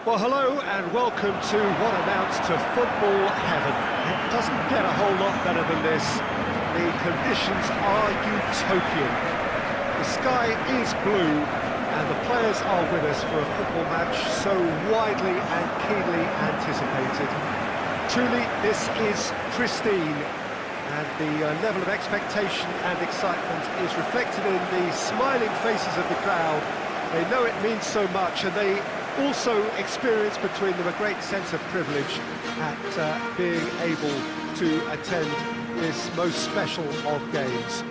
Well, hello and welcome to what amounts to football heaven. It doesn't get a whole lot better than this. The conditions are utopian. The sky is blue and the players are with us for a football match so widely and keenly anticipated. Truly, this is pristine, and the level of expectation and excitement is reflected in the smiling faces of the crowd. They know it means so much, and they also experience between them a great sense of privilege at being able to attend this most special of games.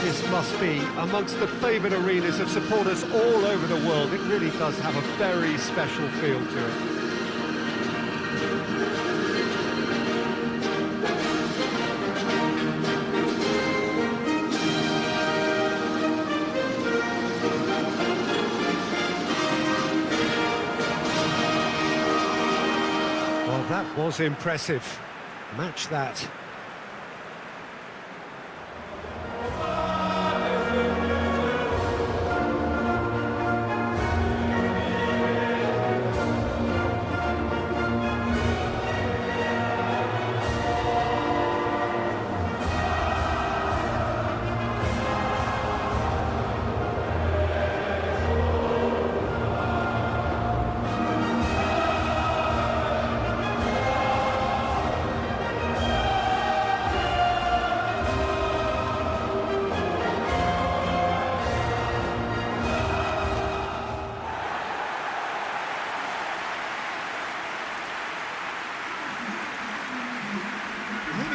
This must be amongst the favoured arenas of supporters all over the world. It really does have a very special feel to it. That was impressive. Match that.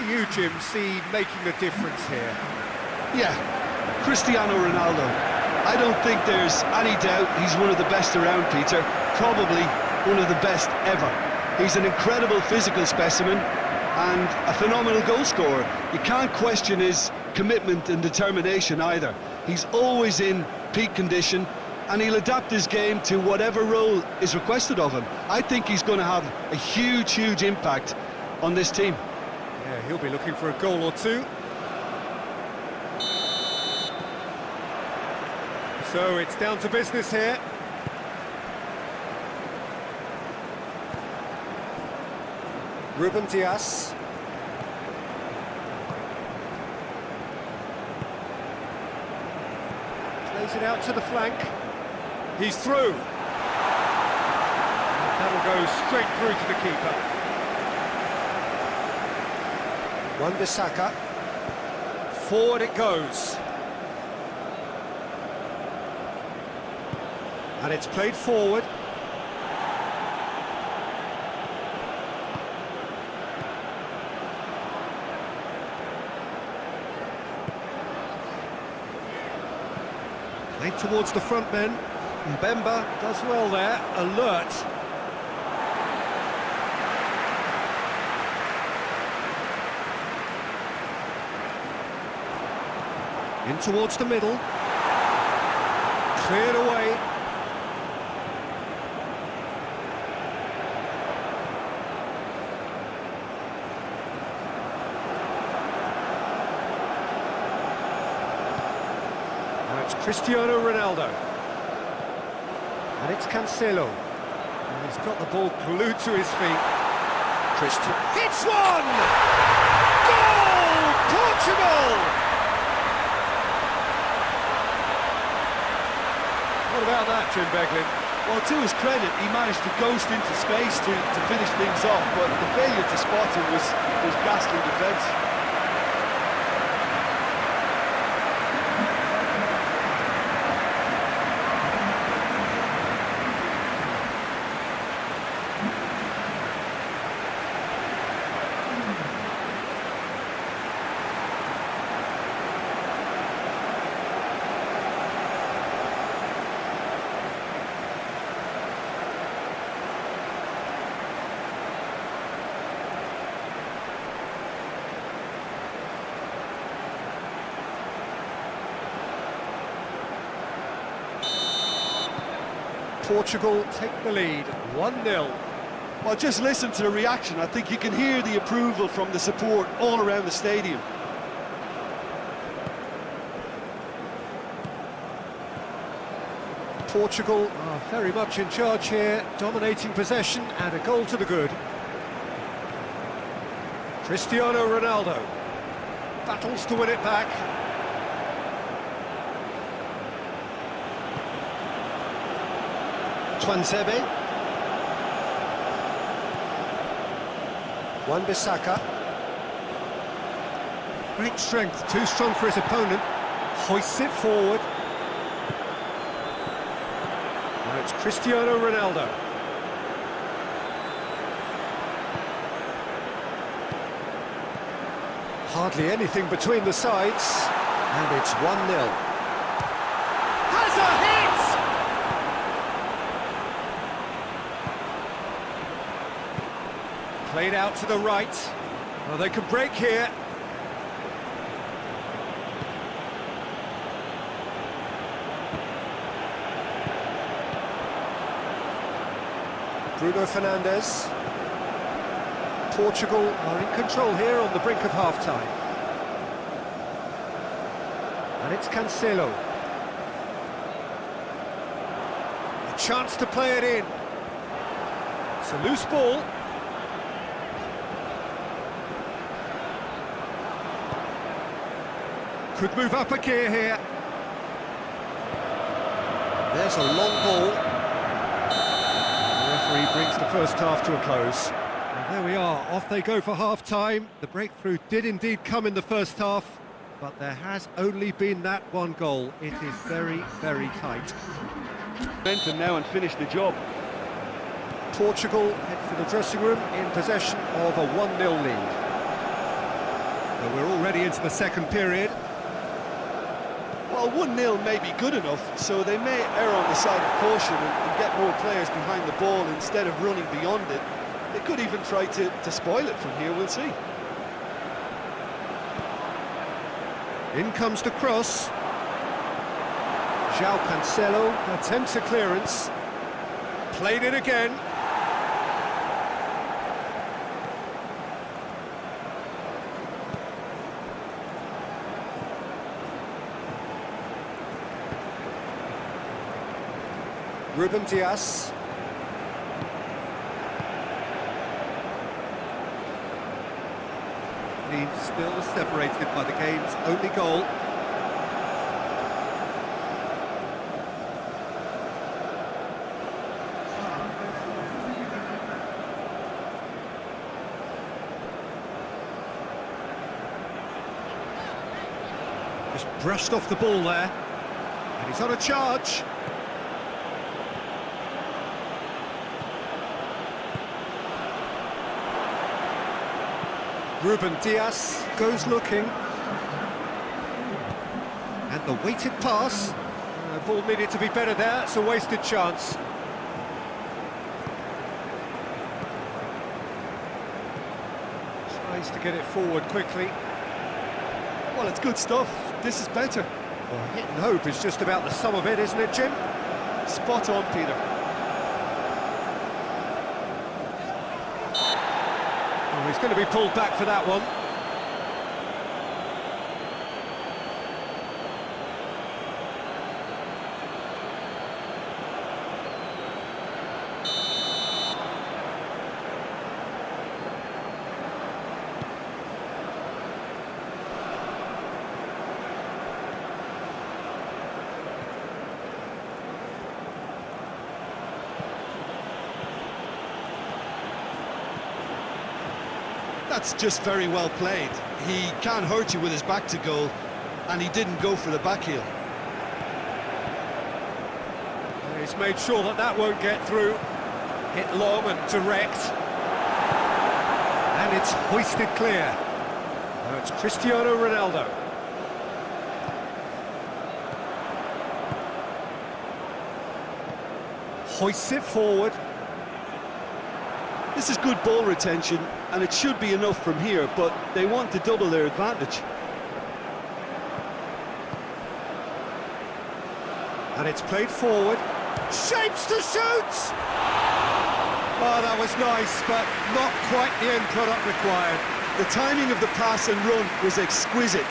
You, Jim, see making a difference here? Yeah, Cristiano Ronaldo. I don't think there's any doubt he's one of the best around, Peter. Probably one of the best ever. He's an incredible physical specimen and a phenomenal goal scorer. You can't question his commitment and determination either. He's always in peak condition and he'll adapt his game to whatever role is requested of him. I think he's going to have a huge impact on this team. Yeah, he'll be looking for a goal or two. So it's down to business here. Ruben Dias. Plays it out to the flank. He's through. That'll go straight through to the keeper. Wan-Bissaka, forward it goes. And it's played forward. Played towards the front men. Mbemba does well there, alert. In towards the middle. Cleared away. Now it's Cristiano Ronaldo. And it's Cancelo. And he's got the ball glued to his feet. Cristiano hits one! Goal! Portugal! What about that, Jim Beglin? Well, to his credit, he managed to ghost into space to finish things off, but the failure to spot him was ghastly defence. Portugal take the lead, 1-0. Well, just listen to the reaction. I think you can hear the approval from the support all around the stadium. Portugal are very much in charge here, dominating possession and a goal to the good. Cristiano Ronaldo battles to win it back. Twansebe. Wan-Bissaka. Great strength, too strong for his opponent. Hoists it forward. Now it's Cristiano Ronaldo. Hardly anything between the sides, and it's 1-0. Has a hit! Played out to the right. Well, they could break here. Bruno Fernandes. Portugal are in control here on the brink of half-time. And it's Cancelo. A chance to play it in. It's a loose ball. Could move up a gear here. There's a long ball. The referee brings the first half to a close. And there we are, off they go for half-time. The breakthrough did indeed come in the first half, but there has only been that one goal. It is very, very tight. Momentum now and finish the job. Portugal head for the dressing room in possession of a 1-0 lead. So we're already into the second period. Well, 1-0 may be good enough, so they may err on the side of caution and get more players behind the ball instead of running beyond it. They could even try to spoil it from here, we'll see. In comes the cross. João Cancelo attempts a clearance. Played it again. Ruben Dias. He's still separated by the game's only goal. Just brushed off the ball there. And he's on a charge. Ruben Dias goes looking. And the weighted pass. The ball needed to be better there, it's a wasted chance. Tries to get it forward quickly. Well, it's good stuff. This is better. Well, hit and hope is just about the sum of it, isn't it, Jim? Spot on, Peter. Oh, he's going to be pulled back for that one. That's just very well played. He can't hurt you with his back to goal, and he didn't go for the back heel. He's made sure that that won't get through. Hit long and direct. And it's hoisted clear. Now it's Cristiano Ronaldo. Hoists it forward. This is good ball retention, and it should be enough from here, but they want to double their advantage. And it's played forward. Shapes to shoot! Oh, that was nice, but not quite the end product required. The timing of the pass and run was exquisite.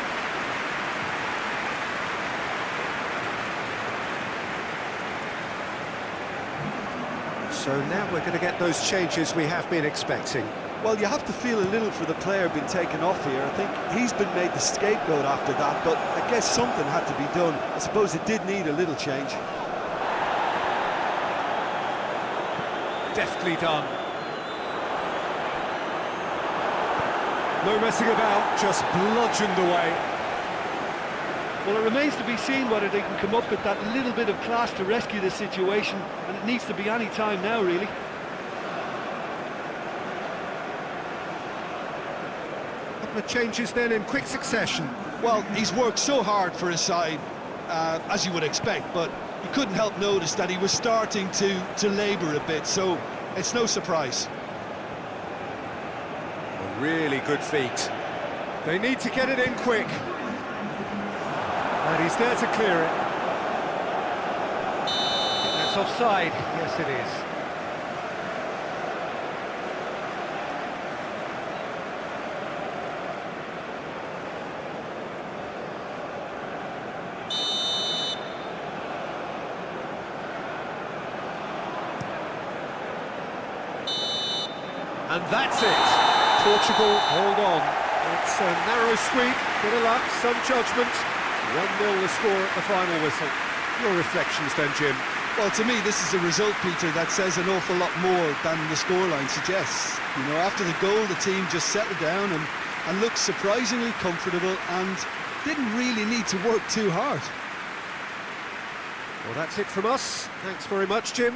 So now we're going to get those changes we have been expecting. Well, you have to feel a little for the player being taken off here. I think he's been made the scapegoat after that, but I guess something had to be done. I suppose it did need a little change. Deftly done. No messing about, just bludgeoned away. Well, it remains to be seen whether they can come up with that little bit of class to rescue the situation, and it needs to be any time now, really. Couple of changes then in quick succession. Well, he's worked so hard for his side, as you would expect, but you couldn't help notice that he was starting to labour a bit, so it's no surprise. A really good feat. They need to get it in quick. And he's there to clear it. That's offside. Yes, it is. And that's it. Portugal, hold on. It's a narrow squeak, bit of luck, some judgment. 1-0 the score at the final whistle. Your reflections then, Jim? Well, to me, this is a result, Peter, that says an awful lot more than the scoreline suggests. You know, after the goal, the team just settled down and looked surprisingly comfortable and didn't really need to work too hard. Well, that's it from us. Thanks very much, Jim.